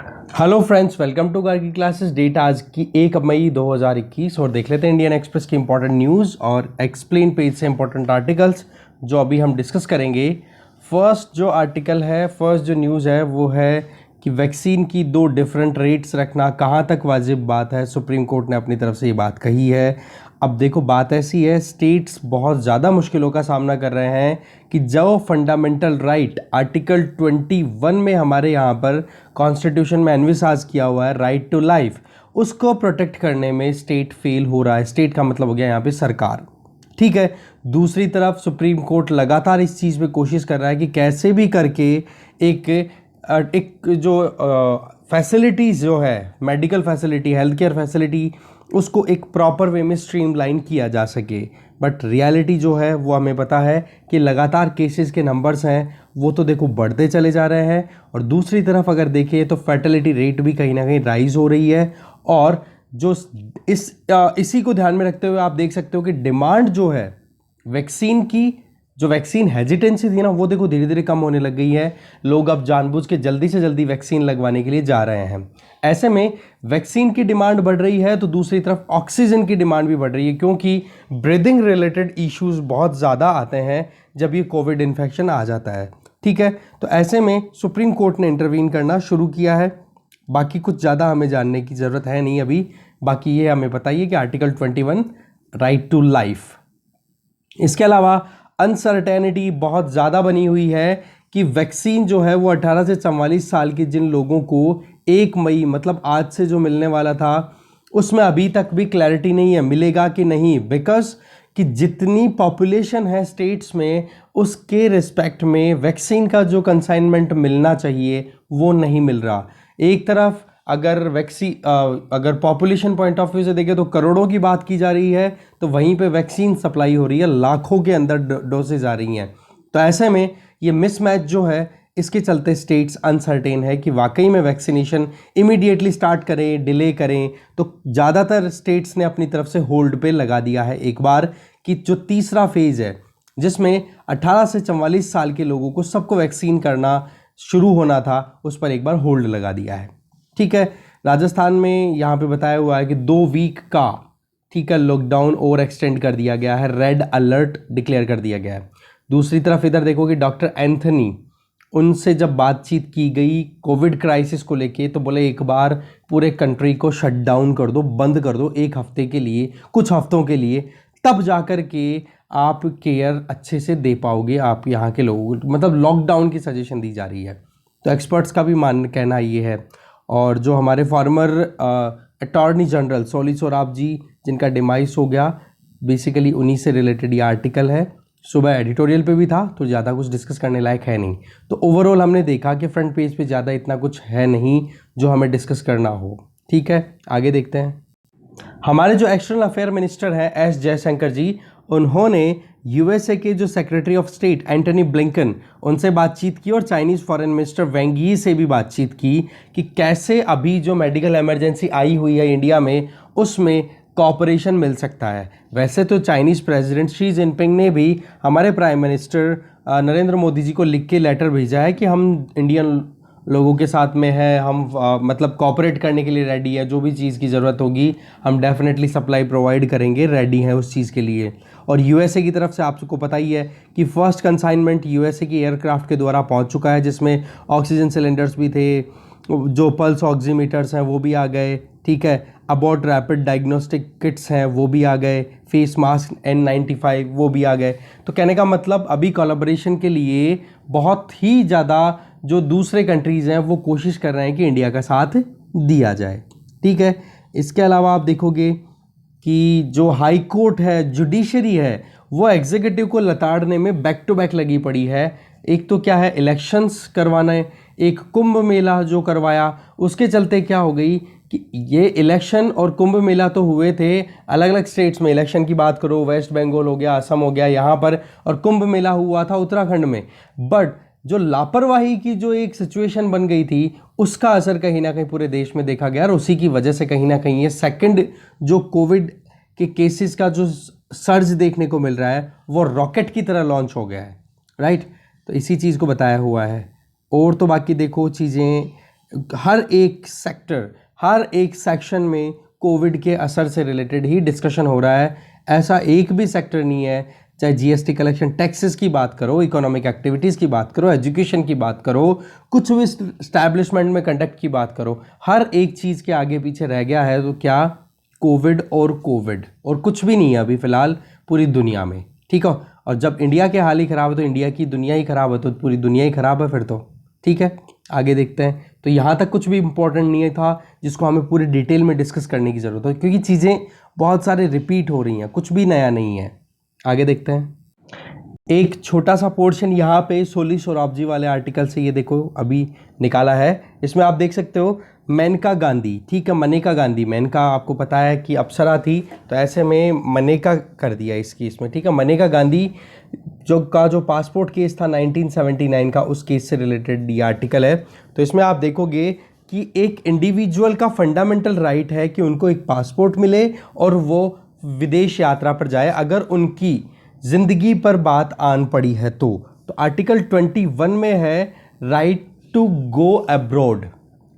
Hello friends, welcome to Gargi classes. Date आज की 1 मई 2021 और देख लेते हैं इंडियन एक्सप्रेस की इंपॉर्टेंट न्यूज़ और एक्सप्लेन पेज से इंपॉर्टेंट आर्टिकल्स जो अभी हम डिस्कस करेंगे। फर्स्ट जो न्यूज़ है वो है कि वैक्सीन की 2 डिफरेंट रेट्स रखना कहाँ तक वाजिब बात है। सुप्रीम कोर्ट ने अपनी तरफ से ये बात कही है। अब देखो, बात ऐसी है, स्टेट्स बहुत ज़्यादा मुश्किलों का सामना कर रहे हैं कि जो फंडामेंटल राइट आर्टिकल 21 में हमारे यहाँ पर कॉन्स्टिट्यूशन में एनविसाज किया हुआ है, राइट टू लाइफ, उसको प्रोटेक्ट करने में स्टेट फेल हो रहा है। स्टेट का मतलब हो गया यहाँ पे सरकार, ठीक है। दूसरी तरफ सुप्रीम कोर्ट लगातार इस चीज़ पे कोशिश कर रहा है कि कैसे भी करके एक जो फैसिलिटीज़ जो है, medical facility, health care facility, उसको एक प्रॉपर वे में स्ट्रीमलाइन किया जा सके। बट रियलिटी जो है वो हमें पता है कि लगातार केसेस के नंबर्स हैं वो तो देखो बढ़ते चले जा रहे हैं, और दूसरी तरफ अगर देखें तो फर्टिलिटी रेट भी कहीं ना कहीं राइज हो रही है। और जो इसी को ध्यान में रखते हुए आप देख सकते हो कि डिमांड जो है वैक्सीन की, जो वैक्सीन हेजिटेंसी थी ना, वो देखो धीरे धीरे कम होने लग गई है। लोग अब जानबूझ के जल्दी से जल्दी वैक्सीन लगवाने के लिए जा रहे हैं। ऐसे में वैक्सीन की डिमांड बढ़ रही है तो दूसरी तरफ ऑक्सीजन की डिमांड भी बढ़ रही है, क्योंकि ब्रीदिंग रिलेटेड इश्यूज बहुत ज़्यादा आते हैं जब ये कोविड इन्फेक्शन आ जाता है, ठीक है। तो ऐसे में सुप्रीम कोर्ट ने इंटरवीन करना शुरू किया है। बाकी कुछ ज़्यादा हमें जानने की ज़रूरत है नहीं अभी। बाकी ये हमें बताइए कि आर्टिकल 21 राइट टू लाइफ, इसके अलावा अनसर्टेनिटी बहुत ज़्यादा बनी हुई है कि वैक्सीन जो है वो 18 से 44 साल के जिन लोगों को 1 मई मतलब आज से जो मिलने वाला था, उसमें अभी तक भी क्लैरिटी नहीं है मिलेगा कि नहीं। बिकॉज कि जितनी पॉपुलेशन है स्टेट्स में, उसके रिस्पेक्ट में वैक्सीन का जो कंसाइनमेंट मिलना चाहिए वो नहीं मिल रहा। एक तरफ अगर पॉपुलेशन पॉइंट ऑफ व्यू से देखें तो करोड़ों की बात की जा रही है, तो वहीं पे वैक्सीन सप्लाई हो रही है, लाखों के अंदर डोसेज आ रही हैं। तो ऐसे में ये मिसमैच जो है, इसके चलते स्टेट्स अनसर्टेन है कि वाकई में वैक्सीनेशन इमीडिएटली स्टार्ट करें, डिले करें। तो ज़्यादातर स्टेट्स ने अपनी तरफ से होल्ड पे लगा दिया है एक बार, कि जो तीसरा फेज़ है जिसमें 18 से 44 साल के लोगों को सबको वैक्सीन करना शुरू होना था, उस पर एक बार होल्ड लगा दिया है, ठीक है। राजस्थान में यहाँ पे बताया हुआ है कि 2 वीक का, ठीक है, लॉकडाउन ओवर एक्सटेंड कर दिया गया है, रेड अलर्ट डिक्लेयर कर दिया गया है। दूसरी तरफ इधर देखो कि डॉक्टर एंथनी, उनसे जब बातचीत की गई कोविड क्राइसिस को लेके, तो बोले एक बार पूरे कंट्री को शट डाउन कर दो, बंद कर दो 1 हफ्ते के लिए, कुछ हफ्तों के लिए, तब जाकर के आप केयर अच्छे से दे पाओगे आप यहाँ के लोगों को। मतलब लॉकडाउन की सजेशन दी जा रही है। तो एक्सपर्ट्स का भी कहना ये है। और जो हमारे फॉर्मर अटॉर्नी जनरल सोली सोराब जी, जिनका डिमाइस हो गया, बेसिकली उन्हीं से रिलेटेड ये आर्टिकल है। सुबह एडिटोरियल पे भी था, तो ज़्यादा कुछ डिस्कस करने लायक है नहीं। तो ओवरऑल हमने देखा कि फ्रंट पेज पे ज़्यादा इतना कुछ है नहीं जो हमें डिस्कस करना हो, ठीक है। आगे देखते हैं। हमारे जो एक्सटर्नल अफेयर मिनिस्टर हैं एस जयशंकर जी, उन्होंने यूएसए के जो secretary of state Antony Blinken, उनसे बातचीत की और चाइनीज़ फॉरेन मिनिस्टर वेंग यी से भी बातचीत की कि कैसे अभी जो मेडिकल इमरजेंसी आई हुई है इंडिया में, उसमें कॉपरेशन मिल सकता है। वैसे तो चाइनीज़ प्रेसिडेंट शी जिनपिंग ने भी हमारे प्राइम मिनिस्टर नरेंद्र मोदी जी को लिख के लेटर भेजा है कि हम इंडियन लोगों के साथ में है, हम मतलब कॉपरेट करने के लिए रेडी है, जो भी चीज़ की ज़रूरत होगी हम डेफिनेटली सप्लाई प्रोवाइड करेंगे, रेडी हैं उस चीज़ के लिए। और यूएसए की तरफ से आपको पता ही है कि फर्स्ट कंसाइनमेंट यूएसए की एयरक्राफ्ट के द्वारा पहुंच चुका है, जिसमें ऑक्सीजन सिलेंडर्स भी थे, जो पल्स ऑक्सीमीटर्स हैं वो भी आ गए, ठीक है। अबाउट रैपिड डायग्नोस्टिक किट्स हैं वो भी आ गए, फेस मास्क N95 वो भी आ गए। तो कहने का मतलब अभी कोलैबोरेशन के लिए बहुत ही ज़्यादा जो दूसरे कंट्रीज़ हैं वो कोशिश कर रहे हैं कि इंडिया का साथ दिया जाए, ठीक है। इसके अलावा आप देखोगे कि जो हाई कोर्ट है, जुडिशरी है, वो एग्जीक्यूटिव को लताड़ने में बैक टू बैक लगी पड़ी है। एक तो क्या है, इलेक्शंस करवाना है, एक कुंभ मेला जो करवाया, उसके चलते क्या हो गई कि ये इलेक्शन और कुंभ मेला तो हुए थे अलग अलग स्टेट्स में। इलेक्शन की बात करो, वेस्ट बंगाल हो गया, असम हो गया यहाँ पर, और कुंभ मेला हुआ था उत्तराखंड में। बट जो लापरवाही की जो एक सिचुएशन बन गई थी, उसका असर कहीं ना कहीं पूरे देश में देखा गया, और उसी की वजह से कहीं ना कहीं ये सेकंड जो कोविड के केसेस का जो सर्ज देखने को मिल रहा है, वो रॉकेट की तरह लॉन्च हो गया है, राइट। तो इसी चीज़ को बताया हुआ है। और तो बाकी देखो चीज़ें हर एक सेक्टर, हर एक सेक्शन में कोविड के असर से रिलेटेड ही डिस्कशन हो रहा है। ऐसा एक भी सेक्टर नहीं है, चाहे जीएसटी कलेक्शन, टैक्सेस की बात करो, इकोनॉमिक एक्टिविटीज़ की बात करो, एजुकेशन की बात करो, कुछ भी स्टैब्लिशमेंट में कंडक्ट की बात करो, हर एक चीज़ के आगे पीछे रह गया है तो क्या, कोविड और कुछ भी नहीं है अभी फ़िलहाल पूरी दुनिया में, ठीक है। और जब इंडिया के हाल ही ख़राब है तो इंडिया की दुनिया ही ख़राब है, तो पूरी दुनिया ही ख़राब है फिर तो, ठीक है। आगे देखते हैं। तो यहाँ तक कुछ भी इंपॉर्टेंट नहीं था जिसको हमें पूरी डिटेल में डिस्कस करने की ज़रूरत है, क्योंकि चीज़ें बहुत सारे रिपीट हो रही हैं, कुछ भी नया नहीं है। आगे देखते हैं। एक छोटा सा पोर्शन यहाँ पे सोली सोराबजी वाले आर्टिकल से ये देखो अभी निकाला है। इसमें आप देख सकते हो मेनका गांधी, ठीक है, मनेका गांधी। मेनका आपको पता है कि अप्सरा थी, तो ऐसे में मनेका कर दिया इसकी इसमें, ठीक है। मनेका गांधी जो पासपोर्ट केस था 1979 का, उस केस से रिलेटेड ये आर्टिकल है। तो इसमें आप देखोगे कि एक इंडिविजुअल का फंडामेंटल राइट है कि उनको एक पासपोर्ट मिले और वो विदेश यात्रा पर जाए अगर उनकी ज़िंदगी पर बात आन पड़ी है तो आर्टिकल 21 में है राइट टू गो अब्रॉड,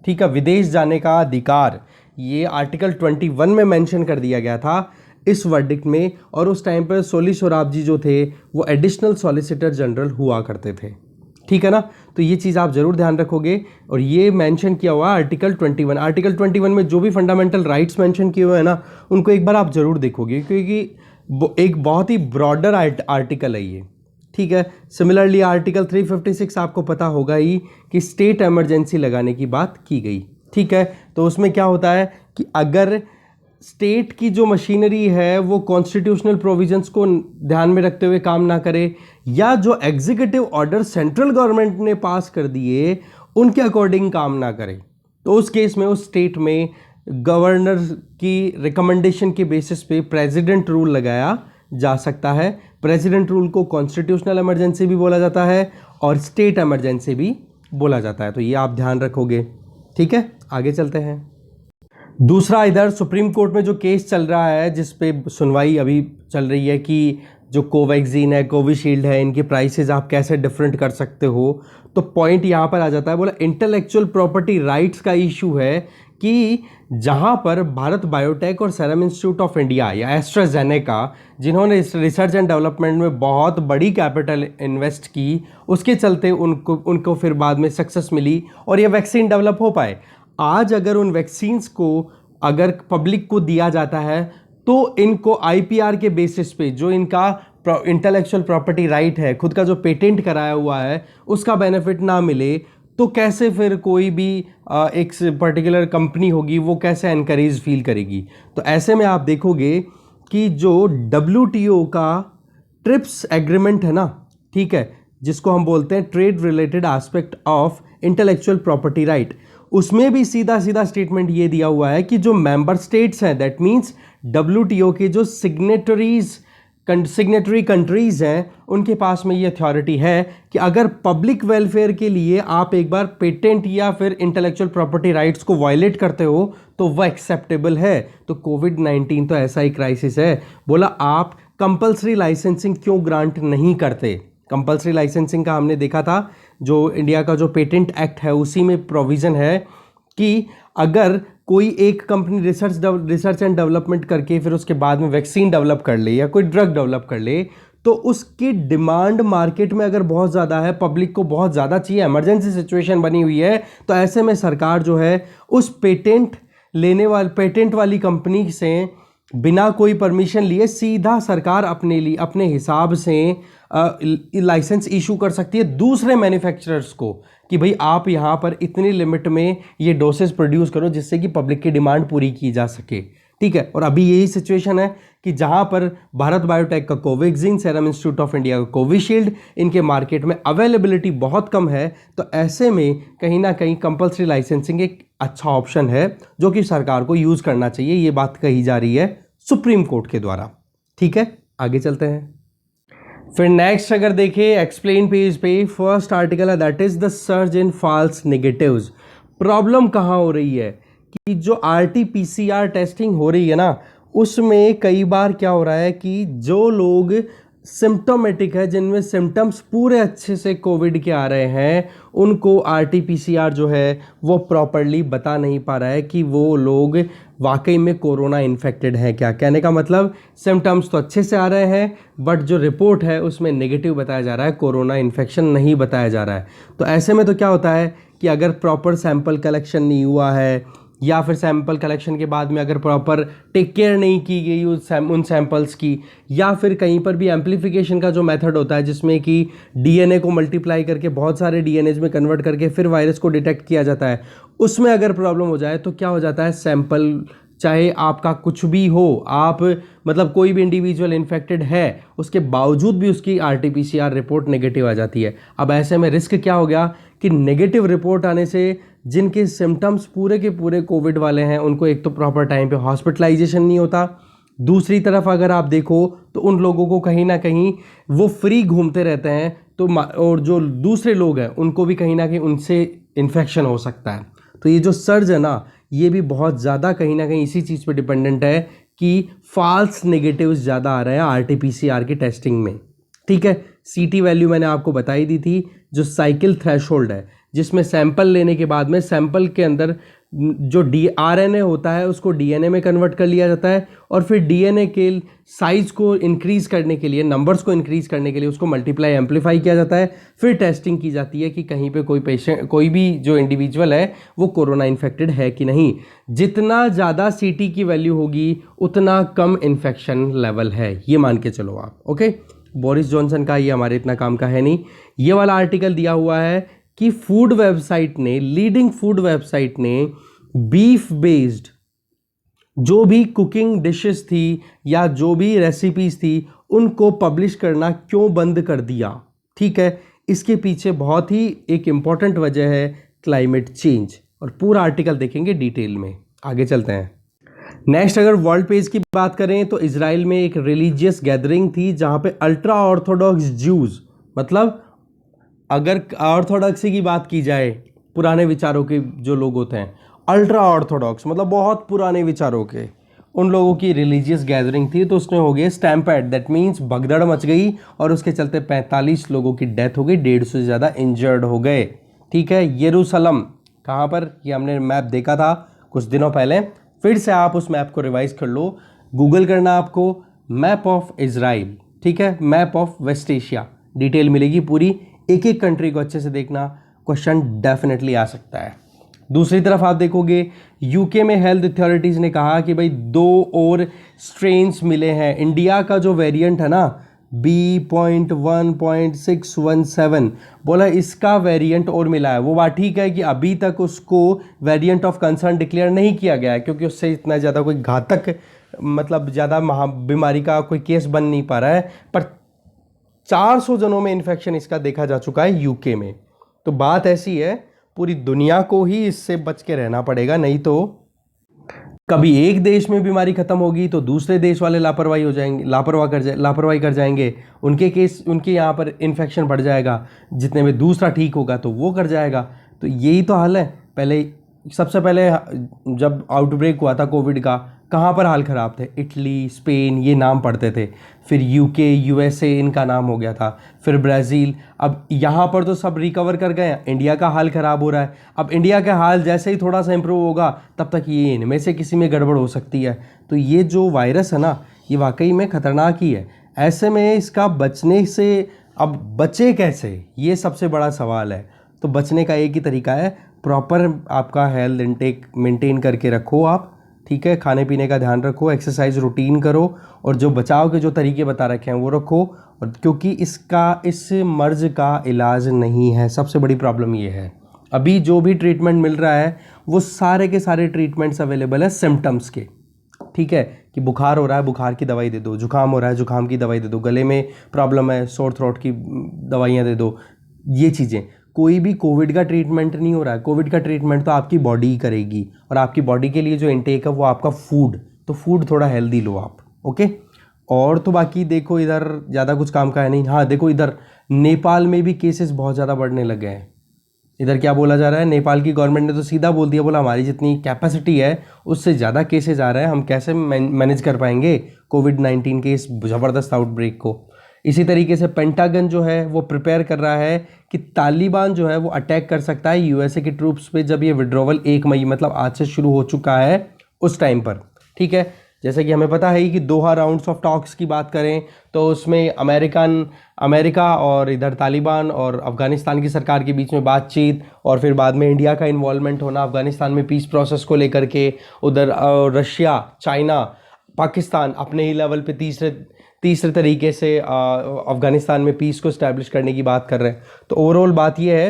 ठीक है, विदेश जाने का अधिकार। ये आर्टिकल 21 में मेंशन कर दिया गया था इस वर्डिक्ट में। और उस टाइम पर सोली सोराबजी जो थे वो एडिशनल सॉलिसिटर जनरल हुआ करते थे, ठीक है ना। तो ये चीज़ आप ज़रूर ध्यान रखोगे। और ये मेंशन किया हुआ आर्टिकल 21, आर्टिकल 21 में जो भी फंडामेंटल राइट्स मेंशन किए हुए हैं ना, उनको एक बार आप ज़रूर देखोगे, क्योंकि एक बहुत ही ब्रॉडर आर्टिकल है ये, ठीक है। सिमिलरली आर्टिकल 356 आपको पता होगा ही कि स्टेट इमरजेंसी लगाने की बात की गई, ठीक है। तो उसमें क्या होता है कि अगर स्टेट की जो मशीनरी है वो कॉन्स्टिट्यूशनल प्रोविजंस को ध्यान में रखते हुए काम ना करे, या जो एग्जीक्यूटिव ऑर्डर सेंट्रल गवर्नमेंट ने पास कर दिए उनके अकॉर्डिंग काम ना करे, तो उस केस में उस स्टेट में गवर्नर की रिकमेंडेशन के बेसिस पे प्रेसिडेंट रूल लगाया जा सकता है। प्रेसिडेंट रूल को कॉन्स्टिट्यूशनल इमरजेंसी भी बोला जाता है और स्टेट इमरजेंसी भी बोला जाता है। तो ये आप ध्यान रखोगे, ठीक है। आगे चलते हैं। दूसरा, इधर सुप्रीम कोर्ट में जो केस चल रहा है जिस पे सुनवाई अभी चल रही है कि जो कोवैक्सीन है, कोविशील्ड है, इनके प्राइसेस आप कैसे डिफरेंट कर सकते हो। तो पॉइंट यहाँ पर आ जाता है, बोला इंटेलेक्चुअल प्रॉपर्टी राइट्स का इशू है कि जहाँ पर भारत बायोटेक और सीरम इंस्टीट्यूट ऑफ इंडिया या एस्ट्राजेनेका, जिन्होंने इस रिसर्च एंड डेवलपमेंट में बहुत बड़ी कैपिटल इन्वेस्ट की, उसके चलते उनको फिर बाद में सक्सेस मिली और ये वैक्सीन डेवलप हो पाए। आज अगर उन वैक्सीन्स को अगर पब्लिक को दिया जाता है तो इनको आईपीआर के बेसिस पे जो इनका इंटेलेक्चुअल प्रॉपर्टी राइट है, खुद का जो पेटेंट कराया हुआ है, उसका बेनिफिट ना मिले तो कैसे फिर कोई भी एक पर्टिकुलर कंपनी होगी वो कैसे एनकरेज फील करेगी। तो ऐसे में आप देखोगे कि जो WTO का ट्रिप्स एग्रीमेंट है ना, ठीक है, जिसको हम बोलते हैं trade related aspect of intellectual property right, उसमें भी सीधा सीधा स्टेटमेंट ये दिया हुआ है कि जो मेंबर स्टेट्स हैं, दैट मीन्स WTO के जो सिग्नेटरी कंट्रीज हैं, उनके पास में ये अथॉरिटी है कि अगर पब्लिक वेलफेयर के लिए आप एक बार पेटेंट या फिर इंटेलेक्चुअल प्रॉपर्टी राइट्स को वायलेट करते हो तो वह एक्सेप्टेबल है। तो कोविड-19 तो ऐसा ही क्राइसिस है। बोला आप कंपल्सरी लाइसेंसिंग क्यों ग्रांट नहीं करते। कंपल्सरी लाइसेंसिंग का हमने देखा था, जो इंडिया का जो पेटेंट एक्ट है उसी में प्रोविज़न है कि अगर कोई एक कंपनी रिसर्च एंड डेवलपमेंट करके फिर उसके बाद में वैक्सीन डेवलप कर ले या कोई ड्रग डेवलप कर ले, तो उसकी डिमांड मार्केट में अगर बहुत ज़्यादा है, पब्लिक को बहुत ज़्यादा चाहिए, इमरजेंसी सिचुएशन बनी हुई है, तो ऐसे में सरकार जो है उस पेटेंट वाली कंपनी से बिना कोई परमिशन लिए सीधा सरकार अपने हिसाब से लाइसेंस इशू कर सकती है दूसरे मैन्युफैक्चरर्स को कि भाई आप यहाँ पर इतनी लिमिट में ये डोसेस प्रोड्यूस करो जिससे कि पब्लिक की डिमांड पूरी की जा सके, ठीक है। और अभी यही सिचुएशन है कि जहाँ पर भारत बायोटेक का Covaxin, serum institute of India का कोविशील्ड, इनके मार्केट में अवेलेबिलिटी बहुत कम है। तो ऐसे में कहीं ना कहीं कंपल्सरी लाइसेंसिंग एक अच्छा ऑप्शन है जो कि सरकार को यूज़ करना चाहिए। ये बात कही जा रही है सुप्रीम कोर्ट के द्वारा, ठीक है। आगे चलते हैं। फिर नेक्स्ट अगर देखें एक्सप्लेन पेज पे फर्स्ट आर्टिकल है, that is the surge in false negatives. Problem कहाँ हो रही है कि जो RT-PCR टेस्टिंग हो रही है ना, उसमें कई बार क्या हो रहा है कि जो लोग सिम्टोमेटिक है, जिनमें सिम्टम्स पूरे अच्छे से कोविड के आ रहे हैं, उनको आरटीपीसीआर जो है वो प्रॉपरली बता नहीं पा रहा है कि वो लोग वाकई में कोरोना इन्फेक्टेड हैं क्या। कहने का मतलब सिम्टम्स तो अच्छे से आ रहे हैं बट जो रिपोर्ट है उसमें नेगेटिव बताया जा रहा है, कोरोना इन्फेक्शन नहीं बताया जा रहा है। तो ऐसे में तो क्या होता है कि अगर प्रॉपर सैंपल कलेक्शन नहीं हुआ है या फिर सैंपल कलेक्शन के बाद में अगर प्रॉपर टेक केयर नहीं की गई उन सैंपल्स की, या फिर कहीं पर भी एम्प्लीफिकेशन का जो मेथड होता है जिसमें कि डीएनए को मल्टीप्लाई करके बहुत सारे डीएनएज में कन्वर्ट करके फिर वायरस को डिटेक्ट किया जाता है, उसमें अगर प्रॉब्लम हो जाए तो क्या हो जाता है, सैंपल चाहे आपका कुछ भी हो, आप मतलब कोई भी इंडिविजुअल इन्फेक्टेड है उसके बावजूद भी उसकी आरटीपीसीआर रिपोर्ट नेगेटिव आ जाती है। अब ऐसे में रिस्क क्या हो गया कि नेगेटिव रिपोर्ट आने से जिनके सिम्टम्स पूरे के पूरे कोविड वाले हैं उनको एक तो प्रॉपर टाइम पे हॉस्पिटलाइजेशन नहीं होता, दूसरी तरफ अगर आप देखो तो उन लोगों को कहीं ना कहीं वो फ्री घूमते रहते हैं, तो और जो दूसरे लोग हैं उनको भी कहीं ना कहीं उनसे इन्फेक्शन हो सकता है। तो ये जो सर्ज है ना, ये भी बहुत ज़्यादा कहीं ना कहीं इसी चीज़ पे डिपेंडेंट है कि फॉल्स नेगेटिव्स ज़्यादा आ रहे हैं आरटीपीसीआर की टेस्टिंग में। ठीक है, सीटी वैल्यू मैंने आपको बताई दी थी, जो साइकिल थ्रेशोल्ड है जिसमें सैंपल लेने के बाद में सैंपल के अंदर जो आरएनए होता है उसको डीएनए में कन्वर्ट कर लिया जाता है और फिर डीएनए के साइज को इंक्रीज करने के लिए, नंबर्स को इंक्रीज करने के लिए उसको मल्टीप्लाई एम्पलीफाई किया जाता है, फिर टेस्टिंग की जाती है कि कहीं पे कोई पेशेंट, कोई भी जो इंडिविजुअल है वो कोरोना इन्फेक्टेड है कि नहीं। जितना ज़्यादा सीटी की वैल्यू होगी उतना कम इन्फेक्शन लेवल है, ये मान के चलो आप। ओके, बोरिस जॉनसन का ये हमारे इतना काम का है नहीं। ये वाला आर्टिकल दिया हुआ है कि फूड वेबसाइट ने, लीडिंग फूड वेबसाइट ने बीफ बेस्ड जो भी कुकिंग डिशेस थी या जो भी रेसिपीज थी उनको पब्लिश करना क्यों बंद कर दिया। ठीक है, इसके पीछे बहुत ही एक इंपॉर्टेंट वजह है क्लाइमेट चेंज, और पूरा आर्टिकल देखेंगे डिटेल में। आगे चलते हैं। नेक्स्ट अगर वर्ल्ड पेज की बात करें तो इजराइल में एक रिलीजियस गैदरिंग थी जहां पे अल्ट्रा ऑर्थोडॉक्स ज्यूज, मतलब अगर ऑर्थोडॉक्सी की बात की जाए, पुराने विचारों के जो लोग होते हैं, अल्ट्रा ऑर्थोडॉक्स मतलब बहुत पुराने विचारों के, उन लोगों की रिलीजियस गैदरिंग थी। तो उसमें हो गया स्टैम्पेड, दैट मीन्स भगदड़ मच गई और उसके चलते 45 लोगों की डेथ हो गई, 150 से ज़्यादा इंजर्ड हो गए। ठीक है, यरूशलम कहाँ पर, ये हमने मैप देखा था कुछ दिनों पहले, फिर से आप उस मैप को रिवाइज कर लो, गूगल करना आपको, मैप ऑफ इजराइल। ठीक है, map of West Asia, detail मिलेगी पूरी, एक एक कंट्री को अच्छे से देखना, क्वेश्चन डेफिनेटली आ सकता है। दूसरी तरफ आप देखोगे यूके में हेल्थ अथॉरिटीज़ ने कहा कि भाई 2 और स्ट्रेन्स मिले हैं। इंडिया का जो वेरिएंट है ना B.1.617, बोला इसका वेरिएंट और मिला है। वो बात ठीक है कि अभी तक उसको वेरिएंट ऑफ कंसर्न डिक्लेयर नहीं किया गया है क्योंकि उससे इतना ज़्यादा कोई घातक, मतलब ज़्यादा बीमारी का कोई केस बन नहीं पा रहा है, पर 400 जनों में इन्फेक्शन इसका देखा जा चुका है यूके में। तो बात ऐसी है, पूरी दुनिया को ही इससे बच के रहना पड़ेगा, नहीं तो कभी एक देश में बीमारी खत्म होगी तो दूसरे देश वाले लापरवाही हो जाएंगे, लापरवाही कर जाएंगे, उनके केस, उनके यहाँ पर इन्फेक्शन बढ़ जाएगा, जितने में दूसरा ठीक होगा तो वो कर जाएगा। तो यही तो हाल है। पहले, सबसे पहले जब आउटब्रेक हुआ था कोविड का, कहाँ पर हाल ख़राब थे, इटली, स्पेन, ये नाम पढ़ते थे, फिर यूके, यूएसए इनका नाम हो गया था, फिर ब्राज़ील। अब यहाँ पर तो सब रिकवर कर गए, इंडिया का हाल ख़राब हो रहा है। अब इंडिया का हाल जैसे ही थोड़ा सा इम्प्रूव होगा तब तक ये इनमें से किसी में गड़बड़ हो सकती है। तो ये जो वायरस है ना, ये वाकई में ख़तरनाक ही है। ऐसे में इसका बचने से, अब बचे कैसे, ये सबसे बड़ा सवाल है। तो बचने का एक ही तरीका है, प्रॉपर आपका हेल्थ इनटेक मेंटेन करके रखो आप। ठीक है, खाने पीने का ध्यान रखो, एक्सरसाइज रूटीन करो, और जो बचाव के जो तरीके बता रखे हैं वो रखो। और क्योंकि इस मर्ज का इलाज नहीं है, सबसे बड़ी प्रॉब्लम ये है। अभी जो भी ट्रीटमेंट मिल रहा है वो सारे के सारे ट्रीटमेंट्स अवेलेबल है सिम्टम्स के। ठीक है, कि बुखार हो रहा है, बुखार की दवाई दे दो, जुकाम हो रहा है, जुकाम की दवाई दे दो, गले में प्रॉब्लम है, सोर थ्रोट की दवाइयाँ दे दो, ये चीज़ें। कोई भी कोविड का ट्रीटमेंट नहीं हो रहा है। कोविड का ट्रीटमेंट तो आपकी बॉडी ही करेगी, और आपकी बॉडी के लिए जो इनटेक है वो आपका फूड, तो फूड थोड़ा हेल्दी लो आप। ओके, और तो बाकी देखो इधर ज़्यादा कुछ काम का है नहीं। हाँ देखो, इधर नेपाल में भी केसेस बहुत ज़्यादा बढ़ने लगे हैं। इधर क्या बोला जा रहा है, नेपाल की गवर्नमेंट ने तो सीधा बोल दिया, बोला हमारी जितनी कैपेसिटी है उससे ज़्यादा केसेस आ रहे हैं, हम कैसे मैनेज कर पाएंगे कोविड-19 के इस ज़बरदस्त आउटब्रेक को। इसी तरीके से पेंटागन जो है वो प्रिपेयर कर रहा है कि तालिबान जो है वो अटैक कर सकता है यूएसए की ट्रूप्स पे जब ये विड्रॉवल 1 मई मतलब आज से शुरू हो चुका है उस टाइम पर। ठीक है, जैसे कि हमें पता है कि दोहा राउंड्स ऑफ टॉक्स की बात करें तो उसमें अमेरिका और इधर तालिबान और अफगानिस्तान की सरकार के बीच में बातचीत, और फिर बाद में इंडिया का इन्वॉल्वमेंट होना अफगानिस्तान में पीस प्रोसेस को लेकर के, उधर रशिया, चाइना, पाकिस्तान अपने ही लेवल पे तीसरे तरीके से अफगानिस्तान में पीस को इस्टेब्लिश करने की बात कर रहे हैं। तो ओवरऑल बात यह है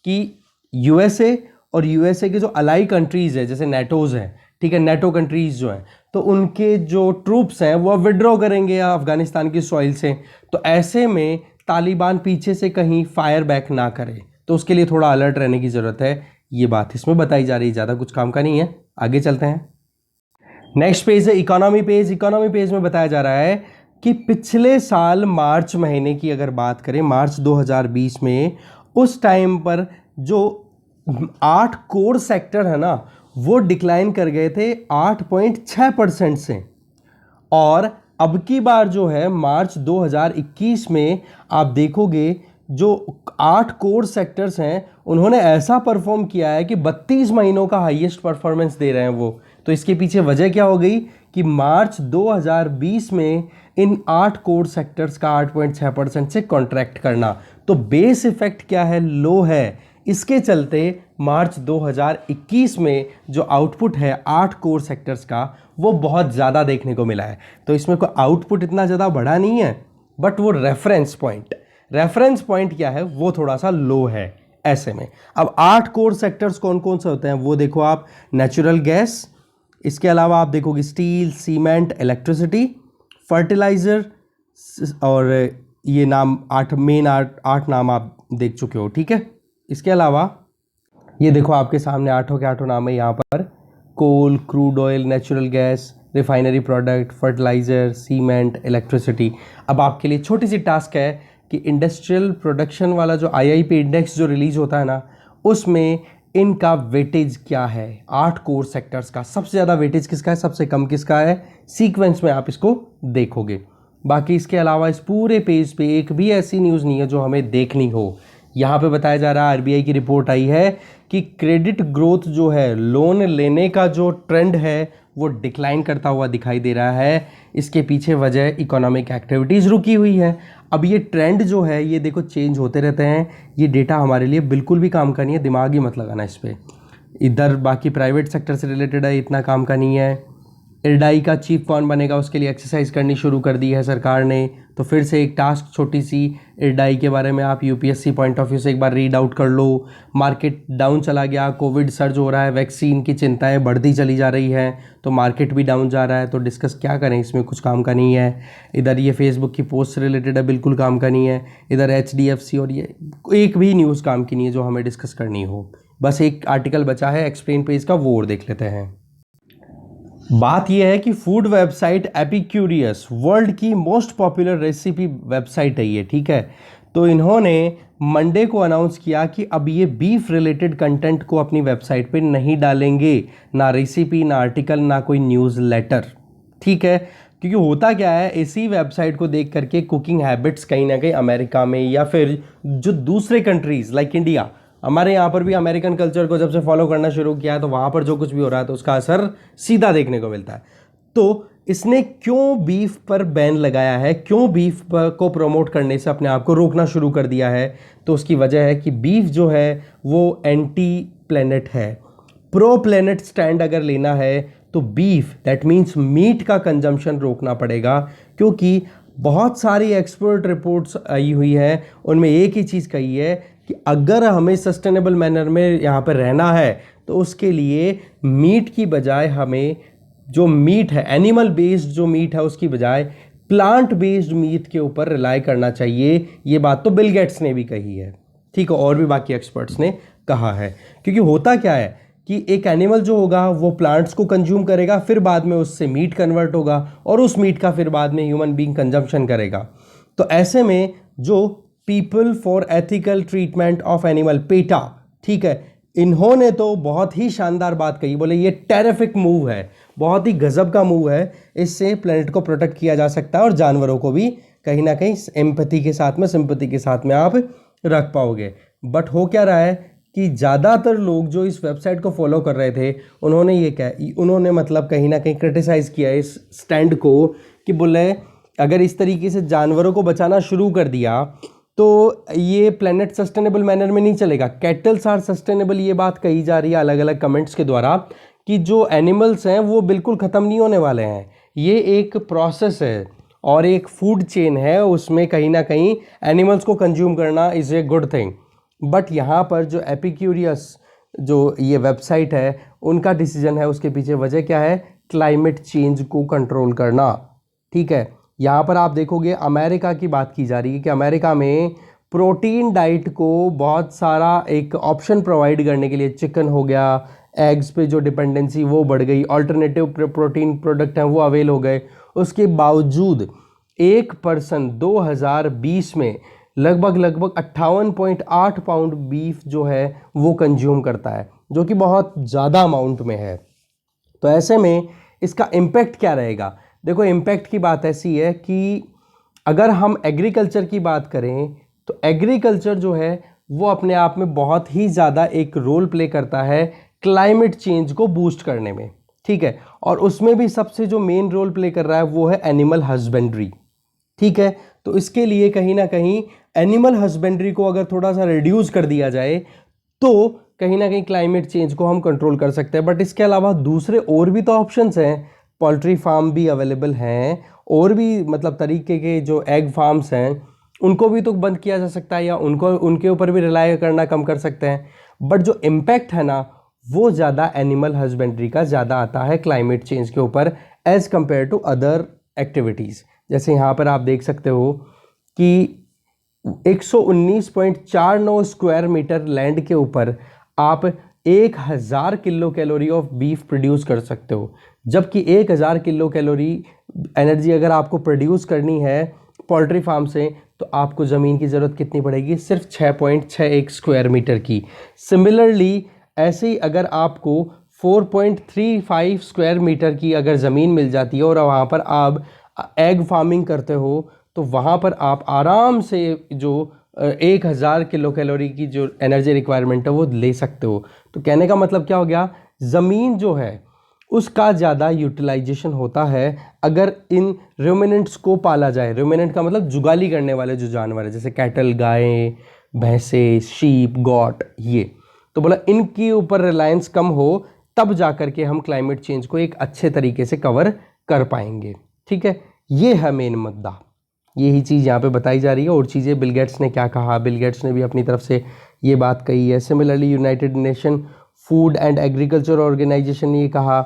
कि यूएसए और यूएसए के जो अलाई कंट्रीज़ है जैसे नेटोज हैं, ठीक है, नेटो कंट्रीज़ जो हैं, तो उनके जो ट्रूप्स हैं वो विड्रॉ करेंगे अफगानिस्तान की सॉइल से। तो ऐसे में तालिबान पीछे से कहीं फायर बैक ना करे, तो उसके लिए थोड़ा अलर्ट रहने की ज़रूरत है। ये बात इसमें बताई जा रही है, ज़्यादा कुछ काम का नहीं है। आगे चलते हैं। नेक्स्ट पेज है इकोनॉमी पेज। इकोनॉमी पेज में बताया जा रहा है कि पिछले साल मार्च महीने की अगर बात करें, मार्च 2020 में, उस टाइम पर जो 8 कोर सेक्टर है ना वो डिक्लाइन कर गए थे 8.6% से, और अब की बार जो है मार्च 2021 में आप देखोगे जो 8 कोर सेक्टर्स हैं उन्होंने ऐसा परफॉर्म किया है कि 32 महीनों का हाईएस्ट परफॉर्मेंस दे रहे हैं वो। तो इसके पीछे वजह क्या हो गई कि मार्च 2020 में इन 8 कोर सेक्टर्स का 8.6% से कॉन्ट्रैक्ट करना, तो बेस इफेक्ट क्या है, लो है। इसके चलते मार्च 2021 में जो आउटपुट है 8 कोर सेक्टर्स का वो बहुत ज़्यादा देखने को मिला है। तो इसमें कोई आउटपुट इतना ज़्यादा बढ़ा नहीं है, बट वो रेफरेंस पॉइंट क्या है वो थोड़ा सा लो है ऐसे में। अब 8 कोर सेक्टर्स कौन कौन से होते हैं वो देखो आप, नेचुरल गैस, इसके अलावा आप देखोगे स्टील, सीमेंट, इलेक्ट्रिसिटी, फर्टिलाइज़र, और ये नाम 8 नाम आप देख चुके हो। ठीक है, इसके अलावा ये देखो आपके सामने 8 के 8 नाम है यहाँ पर, coal, crude oil, natural gas, refinery product, fertiliser, cement, electricity. अब आपके लिए छोटी सी टास्क है कि इंडस्ट्रियल प्रोडक्शन वाला जो आईआईपी इंडेक्स जो रिलीज़ होता है ना उसमें इनका वेटेज क्या है, 8 कोर सेक्टर्स का सबसे ज़्यादा वेटेज किसका है, सबसे कम किसका है, सीक्वेंस में आप इसको देखोगे। बाकी इसके अलावा इस पूरे पेज पे एक भी ऐसी न्यूज़ नहीं है जो हमें देखनी हो। यहाँ पे बताया जा रहा है आरबीआई की रिपोर्ट आई है कि क्रेडिट ग्रोथ जो है, लोन लेने का जो ट्रेंड है वो डिक्लाइन करता हुआ दिखाई दे रहा है। इसके पीछे वजह इकोनॉमिक एक्टिविटीज़ रुकी हुई है। अब ये ट्रेंड जो है ये देखो चेंज होते रहते हैं, ये डेटा हमारे लिए बिल्कुल भी काम का नहीं है, दिमाग ही मत लगाना इस पर। इधर बाकी प्राइवेट सेक्टर से रिलेटेड है, इतना काम का नहीं है। इरडाई का चीफ कौन बनेगा उसके लिए एक्सरसाइज करनी शुरू कर दी है सरकार ने। तो फिर से एक टास्क छोटी सी, इरडाई के बारे में आप यूपीएससी पॉइंट ऑफ व्यू से एक बार रीड आउट कर लो। मार्केट डाउन चला गया, कोविड सर्ज हो रहा है, वैक्सीन की चिंताएं बढ़ती चली जा रही हैं, तो मार्केट भी डाउन जा रहा है। तो डिस्कस क्या करें, इसमें कुछ काम का नहीं है। इधर ये फेसबुक की पोस्ट से रिलेटेड है, बिल्कुल काम का नहीं है। इधर एचडीएफसी और ये एक भी न्यूज़ काम की नहीं है जो हमें डिस्कस करनी हो। बस एक आर्टिकल बचा है एक्सप्लेन पेज का, वो और देख लेते हैं। बात यह है कि फूड वेबसाइट एपिक्यूरियस वर्ल्ड की मोस्ट पॉपुलर रेसिपी वेबसाइट है ये, ठीक है। तो इन्होंने मंडे को अनाउंस किया कि अब ये बीफ रिलेटेड कंटेंट को अपनी वेबसाइट पे नहीं डालेंगे, ना रेसिपी, ना आर्टिकल, ना कोई न्यूज़ लेटर, ठीक है। क्योंकि होता क्या है, इसी वेबसाइट को देख करके कुकिंग हैबिट्स कहीं ना कहीं अमेरिका में या फिर जो दूसरे कंट्रीज़ लाइक इंडिया, हमारे यहाँ पर भी अमेरिकन कल्चर को जब से फॉलो करना शुरू किया है तो वहाँ पर जो कुछ भी हो रहा है तो उसका असर सीधा देखने को मिलता है। तो इसने क्यों बीफ पर बैन लगाया है, क्यों बीफ को प्रमोट करने से अपने आप को रोकना शुरू कर दिया है, तो उसकी वजह है कि बीफ जो है वो एंटी प्लेनेट है। प्रो प्लेनेट स्टैंड अगर लेना है तो बीफ दैट मीन्स मीट का कंजम्पशन रोकना पड़ेगा। क्योंकि बहुत सारी एक्सपर्ट रिपोर्ट्स आई हुई है, उनमें एक ही चीज़ कही है कि अगर हमें सस्टेनेबल मैनर में यहाँ पर रहना है तो उसके लिए मीट की बजाय हमें जो मीट है, एनिमल बेस्ड जो मीट है, उसकी बजाय प्लांट बेस्ड मीट के ऊपर रिलाई करना चाहिए। ये बात तो बिल गेट्स ने भी कही है, ठीक है, और भी बाकी एक्सपर्ट्स ने कहा है। क्योंकि होता क्या है कि एक एनिमल जो होगा वो प्लांट्स को कंज्यूम करेगा, फिर बाद में उससे मीट कन्वर्ट होगा और उस मीट का फिर बाद में ह्यूमन बीइंग कंजम्पशन करेगा। तो ऐसे में जो people for ethical treatment of animal, PETA, ठीक है, इन्होंने तो बहुत ही शानदार बात कही, बोले ये टेरिफिक मूव है, बहुत ही गजब का मूव है, इससे प्लेनेट को प्रोटेक्ट किया जा सकता है और जानवरों को भी कहीं ना कहीं एम्पैथी के साथ में, सिंपैथी के साथ में आप रख पाओगे। बट हो क्या रहा है कि ज़्यादातर लोग जो इस वेबसाइट को फॉलो कर रहे थे उन्होंने मतलब कहीं ना कहीं क्रिटिसाइज़ किया इस स्टैंड को कि बोले अगर इस तरीके से जानवरों को बचाना शुरू कर दिया तो ये प्लेनेट सस्टेनेबल मैनर में नहीं चलेगा। कैटल्स आर सस्टेनेबल, ये बात कही जा रही है अलग अलग कमेंट्स के द्वारा कि जो एनिमल्स हैं वो बिल्कुल ख़त्म नहीं होने वाले हैं। ये एक प्रोसेस है और एक फूड चेन है, उसमें कहीं ना कहीं एनिमल्स को कंज्यूम करना is a good thing. But यहाँ पर जो एपिक्यूरियस जो ये वेबसाइट है उनका डिसीजन है, उसके पीछे वजह क्या है? क्लाइमेट चेंज को कंट्रोल करना। ठीक है, यहाँ पर आप देखोगे अमेरिका की बात की जा रही है कि अमेरिका में प्रोटीन डाइट को बहुत सारा एक ऑप्शन प्रोवाइड करने के लिए, चिकन हो गया, एग्स पे जो डिपेंडेंसी वो बढ़ गई, अल्टरनेटिव प्रोटीन प्रोडक्ट हैं वो अवेल हो गए। उसके बावजूद एक पर्सन 2020 में लगभग 58.8 पाउंड बीफ जो है वो कंज्यूम करता है, जो कि बहुत ज़्यादा अमाउंट में है। तो ऐसे में इसका इम्पैक्ट क्या रहेगा? देखो, इम्पैक्ट की बात ऐसी है कि अगर हम एग्रीकल्चर की बात करें तो एग्रीकल्चर जो है वो अपने आप में बहुत ही ज़्यादा एक रोल प्ले करता है क्लाइमेट चेंज को बूस्ट करने में। ठीक है, और उसमें भी सबसे जो मेन रोल प्ले कर रहा है वो है एनिमल हस्बेंड्री। ठीक है, तो इसके लिए कहीं ना कहीं एनिमल हस्बेंड्री को अगर थोड़ा सा रिड्यूस कर दिया जाए तो कहीं ना कहीं क्लाइमेट चेंज को हम कंट्रोल कर सकते हैं। बट इसके अलावा दूसरे और भी तो ऑप्शंस हैं, पोल्ट्री फार्म भी अवेलेबल हैं, और भी मतलब तरीके के जो एग फार्म्स हैं उनको भी तो बंद किया जा सकता है या उनके ऊपर भी रिलाय करना कम कर सकते हैं। बट जो इम्पैक्ट है ना वो ज़्यादा एनिमल हस्बेंड्री का ज़्यादा आता है क्लाइमेट चेंज के ऊपर as compare to other activities. जैसे यहाँ पर आप देख सकते हो कि 119.49 स्क्वायर मीटर लैंड के ऊपर आप 1000 kilo calorie of beef produce कर सकते हो, जबकि 1000 किलो कैलोरी एनर्जी अगर आपको प्रोड्यूस करनी है पोल्ट्री फार्म से तो आपको ज़मीन की ज़रूरत कितनी पड़ेगी? सिर्फ 6.61 स्क्वायर मीटर की। सिमिलरली ऐसे ही अगर आपको 4.35 स्क्वायर मीटर की अगर ज़मीन मिल जाती है और वहाँ पर आप एग फार्मिंग करते हो तो वहाँ पर आप आराम से जो 1000 किलो कैलोरी की जो एनर्जी रिक्वायरमेंट है वो ले सकते हो। तो कहने का मतलब क्या हो गया? ज़मीन जो है उसका ज़्यादा यूटिलाइजेशन होता है अगर इन रूमिनेंट्स को पाला जाए। रूमिनेंट का मतलब जुगाली करने वाले जो जानवर है, जैसे कैटल, गायें, भैंसे, शीप, गॉट, ये तो बोला इनके ऊपर रिलायंस कम हो तब जा कर के हम क्लाइमेट चेंज को एक अच्छे तरीके से कवर कर पाएंगे। ठीक है, ये है मेन मुद्दा, यही चीज़ यहाँ पे बताई जा रही है। और चीज़ें बिल गेट्स ने क्या कहा, बिल गेट्स ने भी अपनी तरफ से ये बात कही है। Similarly United Nation Food and Agriculture Organization ने ये कहा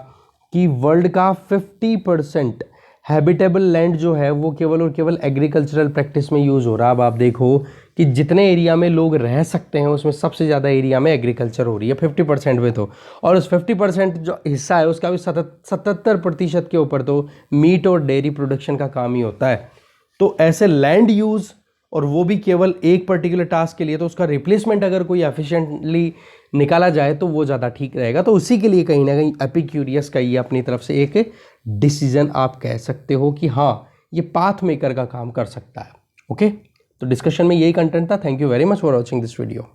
कि वर्ल्ड का 50% हैबिटेबल लैंड जो है वो केवल और केवल एग्रीकल्चरल प्रैक्टिस में यूज़ हो रहा है। अब आप देखो कि जितने एरिया में लोग रह सकते हैं उसमें सबसे ज़्यादा एरिया में एग्रीकल्चर हो रही है 50% में तो, और उस 50% जो हिस्सा है उसका भी 77% के ऊपर तो मीट और डेयरी प्रोडक्शन का काम ही होता है। तो ऐसे लैंड यूज़, और वो भी केवल एक पर्टिकुलर टास्क के लिए, तो उसका रिप्लेसमेंट अगर कोई एफिशिएंटली निकाला जाए तो वो ज़्यादा ठीक रहेगा। तो उसी के लिए कहीं ना कहीं एपिक्यूरियस का ये अपनी तरफ से एक डिसीजन आप कह सकते हो कि हाँ ये पाथ मेकर का काम कर सकता है। ओके, तो डिस्कशन में यही कंटेंट था। Thank you very much for watching this video.